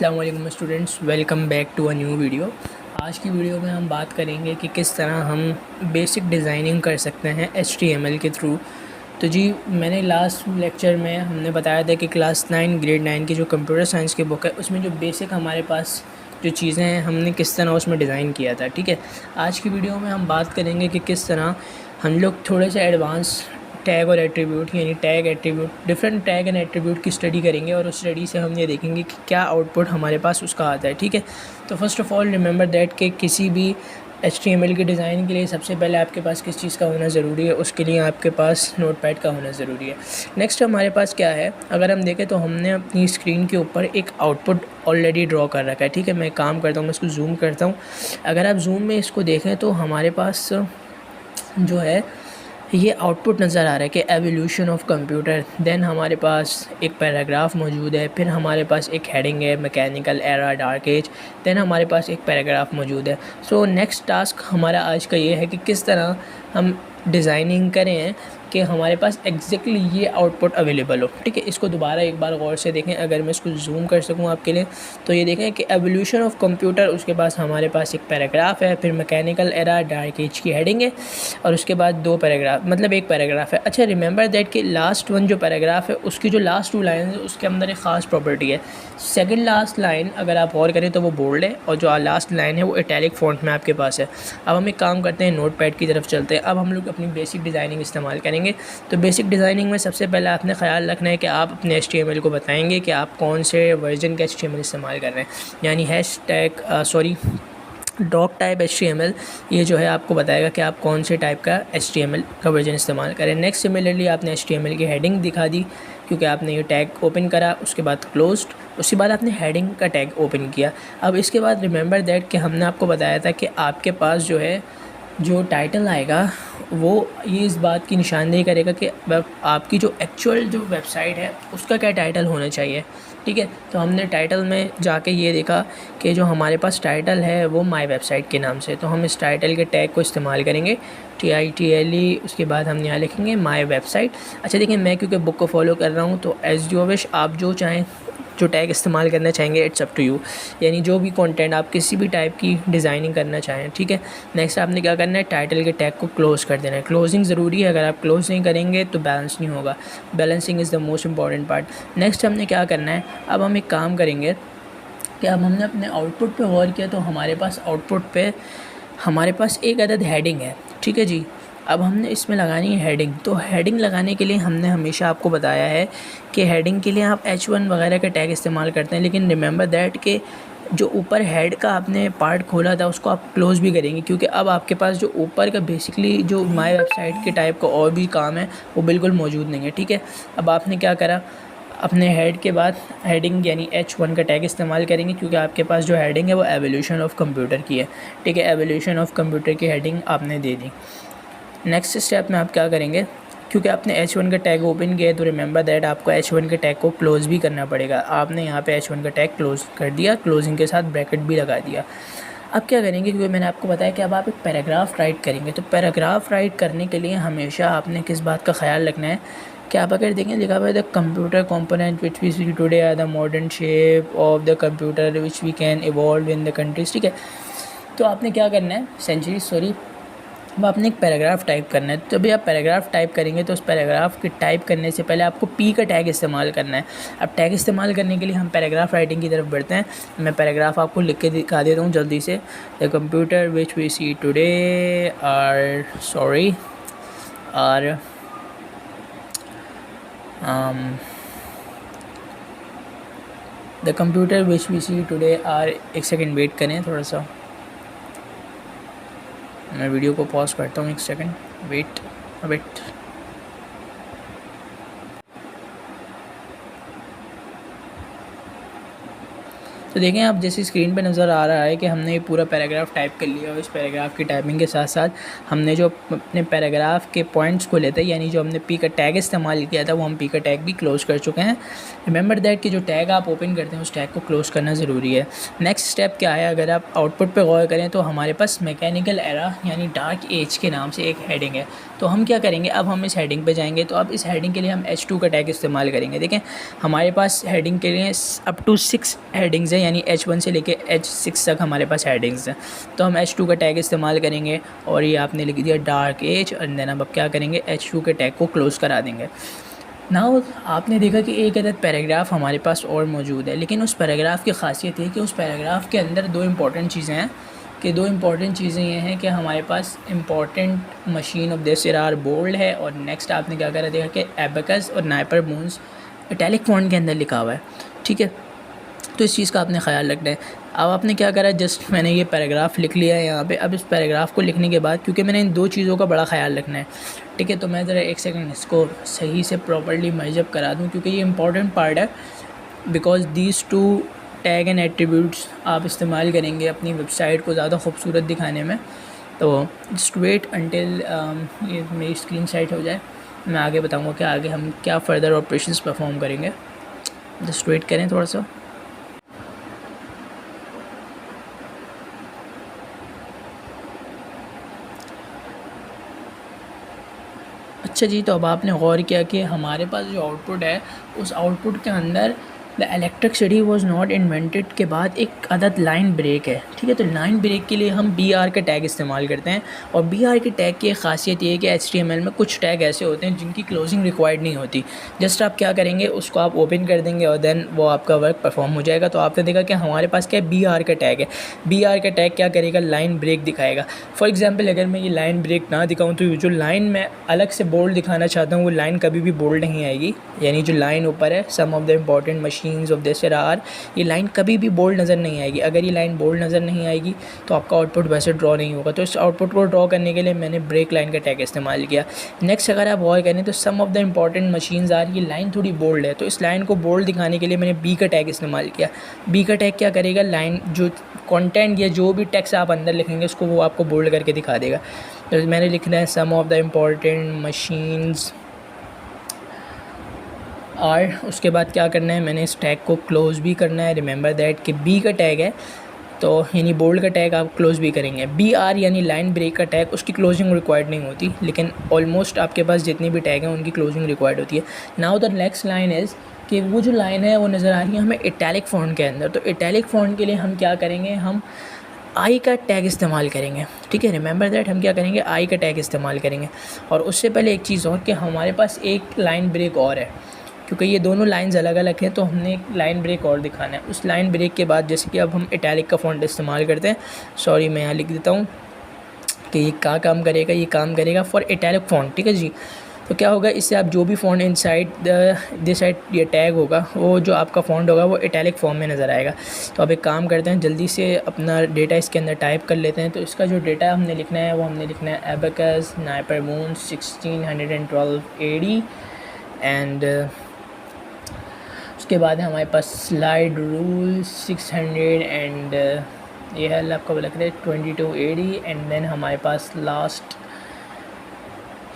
अस्सलाम वालेकुम students, welcome back to a new video. आज की वीडियो में हम बात करेंगे कि किस तरह हम बेसिक डिज़ाइनिंग कर सकते हैं HTML के थ्रू। तो जी, मैंने लास्ट लेक्चर में हमने बताया था कि क्लास 9 ग्रेड 9 की जो कंप्यूटर साइंस की बुक है उसमें जो बेसिक हमारे पास जो चीज़ें हैं हमने किस तरह उसमें डिज़ाइन किया था। ठीक है, आज की वीडियो में हम बात करेंगे कि किस तरह हम लोग थोड़े से एडवांस टैग और एट्रीब्यूट यानी tag attribute different tag and attribute की स्टडी करेंगे और उस स्टडी से हम ये देखेंगे कि क्या आउटपुट हमारे पास उसका आता है। ठीक है, तो first of all remember that कि किसी भी HTML की डिज़ाइन के लिए सबसे पहले आपके पास किस चीज़ का होना ज़रूरी है, उसके लिए आपके पास नोटपैड का होना ज़रूरी है। नेक्स्ट हमारे पास क्या है, अगर हम देखें तो हमने अपनी स्क्रीन के ऊपर एक आउटपुट ऑलरेडी ड्रॉ कर रखा है। ठीक है, मैं काम करता हूँ, मैं इसको जूम करता हूँ। अगर आप जूम में इसको देखें तो हमारे पास जो है ये आउटपुट नज़र आ रहा है कि एवोल्यूशन ऑफ कंप्यूटर। देन हमारे पास एक पैराग्राफ मौजूद है, फिर हमारे पास एक हेडिंग है mechanical era dark age, then हमारे पास एक पैराग्राफ मौजूद है। सो नेक्स्ट टास्क हमारा आज का ये है कि किस तरह हम डिज़ाइनिंग करें कि हमारे पास एग्जैक्टली ये आउटपुट अवेलेबल हो। ठीक है, इसको दोबारा एक बार गौर से देखें। अगर मैं इसको जूम कर सकूं आपके लिए तो ये देखें कि एवोल्यूशन ऑफ कंप्यूटर, उसके बाद हमारे पास एक पैराग्राफ है, फिर मैकेनिकल एरा डार्क एज की हेडिंग है और उसके बाद दो पैराग्राफ, मतलब एक पैराग्राफ है। अच्छा, रिमेंबर दैट कि लास्ट वन जो पैराग्राफ है उसकी जो लास्ट टू लाइन है उसके अंदर एक ख़ास प्रॉपर्टी है। सेकंड लास्ट लाइन अगर आप गौर करें तो वो बोल्ड है और जो लास्ट लाइन है वो इटैलिक फ़ॉन्ट में आपके पास है। अब हम एक काम करते हैं, नोटपैड की तरफ चलते हैं। अब हम लोग अपनी बेसिक डिज़ाइनिंग इस्तेमाल करेंगे। तो बेसिक डिज़ाइनिंग में सबसे पहले आपने ख़याल रखना है कि आप अपने HTML को बताएंगे कि आप कौन से वर्जन का HTML इस्तेमाल कर रहे हैं, यानी डॉक टाइप HTML ये जो है आपको बताएगा कि आप कौन से टाइप का HTML का वर्जन इस्तेमाल करें। नेक्स्ट सिमिलरली आपने HTML की हेडिंग दिखा दी क्योंकि आपने ये टैग ओपन करा, उसके बाद क्लोज्ड, उसके बाद आपने हेडिंग का टैग ओपन किया। अब इसके बाद रिमेंबर दैट कि हमने आपको बताया था कि आपके पास जो है जो टाइटल आएगा वो ये इस बात की निशानदेही करेगा कि आपकी जो एक्चुअल जो वेबसाइट है उसका क्या टाइटल होना चाहिए। ठीक है, तो हमने टाइटल में जाके ये देखा कि जो हमारे पास टाइटल है वो माय वेबसाइट के नाम से, तो हम इस टाइटल के टैग को इस्तेमाल करेंगे TITLE, उसके बाद हम यहाँ लिखेंगे माय वेबसाइट। अच्छा देखिए, मैं क्योंकि बुक को फॉलो कर रहा हूँ तो एज़ यू विश, आप जो चाहें जो टैग इस्तेमाल करना चाहेंगे इट्स अप टू यू, यानी जो भी कंटेंट आप किसी भी टाइप की डिज़ाइनिंग करना चाहें। ठीक है, नेक्स्ट आपने क्या करना है, टाइटल के टैग को क्लोज़ कर देना है। क्लोजिंग ज़रूरी है, अगर आप क्लोज़ नहीं करेंगे तो बैलेंस नहीं होगा। Balancing is the most important part. Next हमने क्या करना है, अब हम एक काम करेंगे कि अब हमने अपने आउटपुट पे गौर किया तो हमारे पास आउटपुट पे हमारे पास एक अदद हेडिंग है। ठीक है जी, अब हमने इसमें लगानी है हेडिंग। तो हेडिंग लगाने के लिए हमने हमेशा आपको बताया है कि हेडिंग के लिए आप H1 वगैरह के टैग इस्तेमाल करते हैं, लेकिन रिमेंबर दैट कि जो ऊपर हेड का आपने पार्ट खोला था उसको आप क्लोज़ भी करेंगे, क्योंकि अब आपके पास जो ऊपर का बेसिकली जो माय वेबसाइट के टाइप का और भी काम है वो बिल्कुल मौजूद नहीं है। ठीक है, अब आपने क्या करा, अपने हेड के बाद हेडिंग यानी H1 का टैग इस्तेमाल करेंगे क्योंकि आपके पास जो हेडिंग है वो एवोल्यूशन ऑफ कंप्यूटर की है। ठीक है, एवोल्यूशन ऑफ कंप्यूटर की हेडिंग आपने दे दी। नेक्स्ट स्टेप में आप क्या करेंगे, क्योंकि आपने H1 का टैग ओपन किया है तो रिमेंबर दैट आपको H1 के टैग को क्लोज़ भी करना पड़ेगा। आपने यहाँ पे H1 का टैग क्लोज़ कर दिया, क्लोजिंग के साथ ब्रैकेट भी लगा दिया। अब क्या करेंगे, क्योंकि मैंने आपको बताया कि अब आप एक पैराग्राफ राइट करेंगे, तो पैराग्राफ राइट करने के लिए हमेशा आपने किस बात का ख्याल रखना है कि आप अगर देखें लिखा हुआ है the computer component which we see today are the modern shape of the computer which we can evolve in the countries. ठीक है, तो आपने क्या करना है, अब आपने एक पैराग्राफ टाइप करना है। तो अभी आप पैराग्राफ टाइप करेंगे तो उस पैराग्राफ के टाइप करने से पहले आपको P का टैग इस्तेमाल करना है। अब टैग इस्तेमाल करने के लिए हम पैराग्राफ राइटिंग की तरफ बढ़ते हैं। मैं पैराग्राफ आपको लिख के दिखा देता हूँ जल्दी से। The computer which we see today are the computer which we see today are, एक सेकेंड वेट करें थोड़ा सा, मैं वीडियो को पॉज करता हूँ, एक सेकंड वेट। तो देखें आप, जैसे स्क्रीन पे नज़र आ रहा है कि हमने ये पूरा पैराग्राफ टाइप कर लिया और इस पैराग्राफ की टाइपिंग के साथ साथ हमने जो अपने पैराग्राफ के पॉइंट्स को लेते हैं, यानी जो हमने P का टैग इस्तेमाल किया था वो हम P का टैग भी क्लोज़ कर चुके हैं। रिमेंबर दैट कि जो टैग आप ओपन करते हैं उस टैग को क्लोज़ करना ज़रूरी है। नेक्स्ट स्टेप क्या है, अगर आप आउटपुट पर गौर करें तो हमारे पास मैकेनिकल एरा यानी डार्क एज के नाम से एक हेडिंग है। तो हम क्या करेंगे, अब हम इस हेडिंग पे जाएंगे। तो अब इस हेडिंग के लिए हम H2 का टैग इस्तेमाल करेंगे। देखें हमारे पास हेडिंग के लिए अप टू 6 हेडिंग्स हैं, यानी H1 से लेके H6 तक हमारे पास हेडिंग्स हैं। तो हम H2 का टैग इस्तेमाल करेंगे और ये आपने लिख दिया डार्क एज, और देन अब क्या करेंगे, H2 के टैग को क्लोज़ करा देंगे। नाउ आपने देखा कि एक अदद पैराग्राफ हमारे पास और मौजूद है, लेकिन उस पैराग्राफ की ख़ासियत है कि उस पैराग्राफ के अंदर दो इम्पॉर्टेंट चीज़ें हैं ये हैं कि हमारे पास important machine of this are bold है, और नेक्स्ट आपने क्या करा देखा कि एबेकस और नाइपर मून्स इटैलिक फॉन्ट के अंदर लिखा हुआ है, ठीक है। तो इस चीज़ का आपने ख्याल रखना है। अब आपने क्या करा, जस्ट मैंने ये पैराग्राफ लिख लिया है यहाँ पे। अब इस पैराग्राफ को लिखने के बाद, क्योंकि मैंने इन दो चीज़ों का बड़ा ख्याल रखना है, ठीक है, तो मैं ज़रा एक सेकंड इसको सही से प्रॉपर्ली मैचअप करा दूँ, क्योंकि ये इंपॉर्टेंट पार्ट है, because these two tag and attributes आप इस्तेमाल करेंगे अपनी वेबसाइट को ज़्यादा खूबसूरत दिखाने में। तो जस्ट वेट अंटिल ये मेरी स्क्रीन सेट हो जाए, मैं आगे बताऊँगा कि आगे हम क्या फ़र्दर ऑपरेशंस परफॉर्म करेंगे। जस्ट वेट करें थोड़ा सा। अच्छा जी, तो अब आपने गौर किया कि हमारे पास जो आउटपुट है, उस आउटपुट के अंदर the electricity was not invented के बाद एक अदद लाइन ब्रेक है, ठीक है। तो लाइन ब्रेक के लिए हम BR का टैग इस्तेमाल करते हैं, और BR के टैग की ख़ासियत ये है कि HTML में कुछ टैग ऐसे होते हैं जिनकी क्लोजिंग रिक्वायर्ड नहीं होती। जस्ट आप क्या करेंगे, उसको आप ओपन कर देंगे और देन वो आपका वर्क परफॉर्म हो जाएगा। तो आपने देखा कि हमारे पास क्या है, BR का टैग है। BR का टैग क्या करेगा, लाइन ब्रेक दिखाएगा। फॉर एग्जाम्पल अगर मैं ये लाइन ब्रेक ना दिखाऊँ तो जो लाइन मैं अलग से बोल्ड दिखाना चाहता हूँ वो लाइन कभी भी बोल्ड नहीं आएगी, यानी जो लाइन ऊपर है some of the important machines of this are, ये लाइन कभी भी बोल्ड नज़र नहीं आएगी। अगर ये लाइन बोल्ड नज़र नहीं आएगी तो आपका आउटपुट वैसे ड्रॉ नहीं होगा। तो इस आउटपुट को ड्रॉ करने के लिए मैंने ब्रेक लाइन का टैग इस्तेमाल किया। नेक्स्ट अगर आप गौर करें तो some of the important machines are, ये लाइन थोड़ी बोल्ड है, तो इस लाइन को बोल्ड दिखाने के लिए मैंने B का टैग इस्तेमाल किया। B का टैग क्या करेगा, लाइन जो कंटेंट या जो भी टेक्स्ट आप अंदर लिखेंगे उसको वो आपको बोल्ड करके दिखा देगा। तो मैंने लिखना है some of the important machines और उसके बाद क्या करना है, मैंने इस टैग को क्लोज़ भी करना है। रिमेंबर दैट कि B का टैग है, तो यानी बोल्ड का टैग आप क्लोज़ भी करेंगे। BR यानी लाइन ब्रेक का टैग, उसकी क्लोजिंग रिक्वायर्ड नहीं होती, लेकिन ऑलमोस्ट आपके पास जितनी भी टैग हैं उनकी क्लोजिंग रिक्वायर्ड होती है। Now the next line is कि वो जो लाइन है वो नज़र आ रही है हमें इटैलिक फ़ॉन्ट के अंदर। तो इटैलिक फ़ॉन्ट के लिए हम क्या करेंगे, हम I का टैग इस्तेमाल करेंगे, ठीक है। रिमेंबर दैट हम क्या करेंगे, I का टैग इस्तेमाल करेंगे। और उससे पहले एक चीज़ और कि हमारे पास एक लाइन ब्रेक और है, क्योंकि ये दोनों लाइंस अलग अलग हैं, तो हमने एक लाइन ब्रेक और दिखाना है। उस लाइन ब्रेक के बाद जैसे कि अब हम इटैलिक का फ़ॉन्ट इस्तेमाल करते हैं, सॉरी मैं यहाँ लिख देता हूँ कि ये क्या काम करेगा, ये काम करेगा फॉर इटैलिक फ़ॉन्ट, ठीक है जी। तो क्या होगा, इससे आप जो भी फ़ॉन्ट इनसाइड दिस साइड ये टैग होगा, वो जो आपका फ़ॉन्ट होगा वो इटैलिक फॉर्म में नज़र आएगा। तो अब एक काम करते हैं, जल्दी से अपना डेटा इसके अंदर टाइप कर लेते हैं। तो इसका जो डेटा हमने लिखना है वो हमने लिखना है abacus NIPER moons 1612 AD, and उसके बाद है हमारे पास स्लाइड रूल 600 एंड ये है आपका लग रहा है 22 AD, एंड देन हमारे पास लास्ट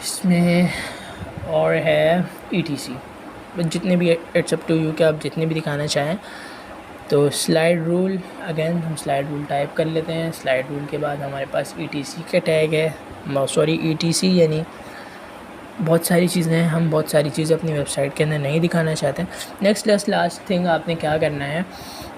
इसमें और है ETC। जितने भी इट्स अप टू यू कि आप जितने भी दिखाना चाहें। तो स्लाइड रूल, अगेन हम स्लाइड रूल टाइप कर लेते हैं। स्लाइड रूल के बाद हमारे पास ETC का टैग है, सॉरी ETC यानी बहुत सारी चीज़ें हैं, हम बहुत सारी चीज़ें अपनी वेबसाइट के अंदर नहीं दिखाना चाहते। नेक्स्ट लास्ट थिंग आपने क्या करना है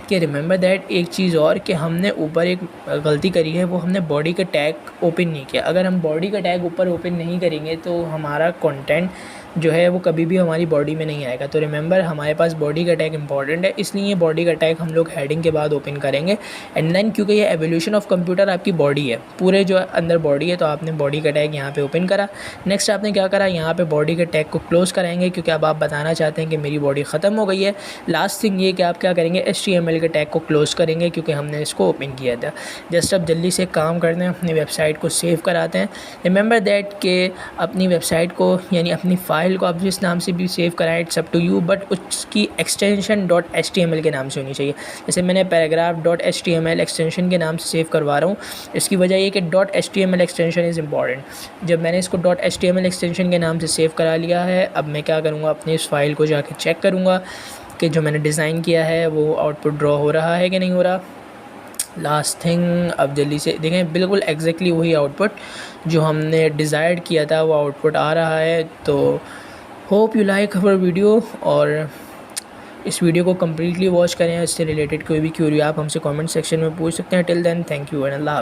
कि रिमेंबर दैट एक चीज़ और कि हमने ऊपर एक गलती करी है, वो हमने बॉडी का टैग ओपन नहीं किया। अगर हम बॉडी का टैग ऊपर ओपन नहीं करेंगे तो हमारा कंटेंट जो है वो कभी भी हमारी बॉडी में नहीं आएगा। तो रिमेंबर हमारे पास बॉडी का टैग इंपॉर्टेंट है, इसलिए बॉडी का टैग हम लोग हेडिंग के बाद ओपन करेंगे। एंड देन क्योंकि ये एवोल्यूशन ऑफ कंप्यूटर आपकी बॉडी है, पूरे जो अंदर बॉडी है, तो आपने बॉडी का टैग यहाँ पे ओपन करा। नेक्स्ट आपने क्या करा, यहाँ पे बॉडी के टैग को क्लोज़ कराएंगे, क्योंकि अब आप बताना चाहते हैं कि मेरी बॉडी ख़त्म हो गई है। लास्ट थिंग ये कि आप क्या करेंगे, HTML के टैग को क्लोज़ करेंगे, क्योंकि हमने इसको ओपन किया था। जस्ट अब जल्दी से काम करते हैं, अपनी वेबसाइट को सेव कराते हैं। रिमेंबर दैट कि अपनी वेबसाइट को यानी अपनी फ़ाइल को आप जिस नाम से भी सेव कराएं, it's up to you, but उसकी एक्सटेंशन .html के नाम से होनी चाहिए। जैसे मैंने पैराग्राफ .html एक्सटेंशन के नाम से सेव करवा रहा हूँ, इसकी वजह ये कि .html एक्सटेंशन इज़ इम्पॉर्टेंट। जब मैंने इसको .html एक्सटेंशन के नाम से सेव करा लिया है, अब मैं क्या करूँगा, अपनी इस फाइल को जाके चेक करूँगा कि जो मैंने डिज़ाइन किया है वो आउटपुट ड्रॉ हो रहा है कि नहीं हो रहा। लास्ट थिंग, अब जल्दी से देखें, बिल्कुल एग्जैक्टली वही आउटपुट जो हमने डिज़ायर्ड किया था वो आउटपुट आ रहा है। तो hope you like our video, और इस वीडियो को कम्प्लीटली वॉच करें। इससे रिलेटेड कोई भी क्यूरी आप हमसे कमेंट सेक्शन में पूछ सकते हैं। Till then thank you and Allah.